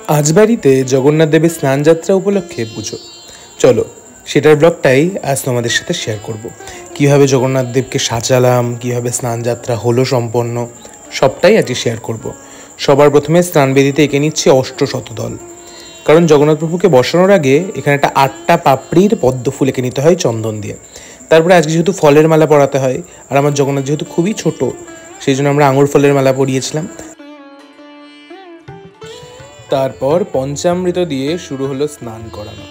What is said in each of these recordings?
আজ বাড়িতে জগন্নাথ দেবের স্নানযাত্রা উপলক্ষে পুজো। চলো সেটার ব্লগটাই আজ তোমাদের সাথে শেয়ার করব। কীভাবে জগন্নাথ দেবকে সাজালাম, কীভাবে স্নানযাত্রা হলো সম্পন্ন, সবটাই আজকে শেয়ার করব। সবার প্রথমে স্নানবেদিতে এঁকে নিচ্ছি অষ্টশতদল, কারণ জগন্নাথ প্রভুকে বসানোর আগে এখানে একটা 8টা পাপড়ির পদ্ম ফুল এঁকে নিতে হয় চন্দন দিয়ে। তারপরে আজকে যেহেতু ফলের মালা পরাতে হয়, আর আমার জগন্নাথ যেহেতু খুবই ছোট, সেই জন্য আমরা আঙুর ফলের মালা পরিয়েছিলাম। তারপর পঞ্চামৃত দিয়ে শুরু হলো স্নান করানো।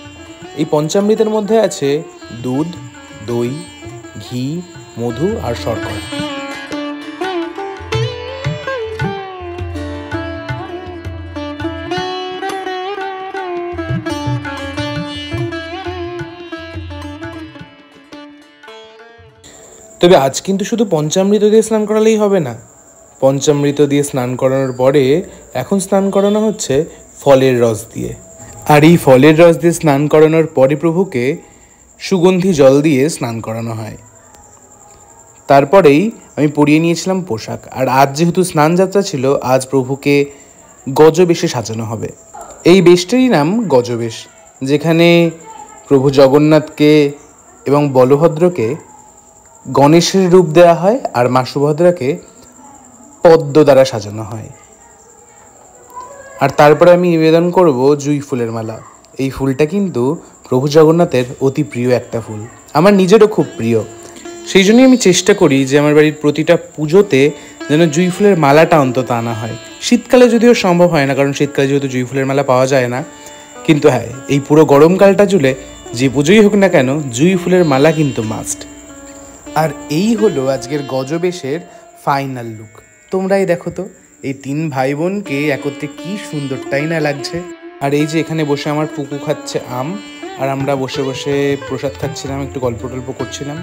এই পঞ্চামৃতের মধ্যে আছে দুধ, দই, ঘি, মধু আর শর্করা। তবে আজ কিন্তু শুধু পঞ্চামৃত দিয়ে স্নান করালেই হবে না। পঞ্চামৃত দিয়ে স্নান করানোর পরে এখন স্নান করানো হচ্ছে ফলের রস দিয়ে। আর এই ফলের রস দিয়ে স্নান করানোর পরে প্রভুকে সুগন্ধি জল দিয়ে স্নান করানো হয়। তারপরেই আমি পরিয়ে নিয়েছিলাম পোশাক। আর আজ যেহেতু স্নানযাত্রা ছিল, আজ প্রভুকে গজবেশে সাজানো হবে। এই বেশটারই নাম গজবেশ, যেখানে প্রভু জগন্নাথকে এবং বলভদ্রকে গণেশের রূপ দেওয়া হয় আর মা সুভদ্রাকে পদ্ম দ্বারা সাজানো হয়। আর তারপরে আমি নিবেদন করব জুঁই ফুলের মালা। এই ফুলটা কিন্তু প্রভু জগন্নাথের অতি প্রিয় একটা ফুল, আমার নিজেরও খুব প্রিয়। সেই জন্যই আমি চেষ্টা করি যে আমার বাড়ির প্রতিটা পুজোতে যেন জুঁই ফুলের মালাটা অন্তত আনা হয়। শীতকালে যদিও সম্ভব হয় না, কারণ শীতকালে যেহেতু জুঁই ফুলের মালা পাওয়া যায় না, কিন্তু হ্যাঁ, এই পুরো গরমকালটা জুড়ে যে পুজোই হোক না কেন, জুঁই ফুলের মালা কিন্তু মাস্ট। আর এই হলো আজকের গজবেশের ফাইনাল লুক। তোমরাই দেখো তো, এই 3 ভাই বোনকে একত্রে কি সুন্দরটাই না লাগছে। আর এই যে এখানে বসে আমার পুকু খাচ্ছে আম, আর আমরা বসে বসে প্রসাদ খাচ্ছিলাম, একটু গল্প টল্প করছিলাম।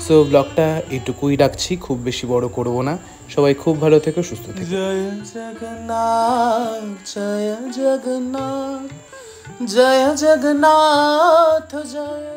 সো ব্লগটা এটুকুই রাখছি, খুব বেশি বড় করব না। সবাই খুব ভালো থেকো, সুস্থ থেকো। জয় জগন্নাথ, জয় জগন্নাথ, জয় জগন্নাথ, জয়।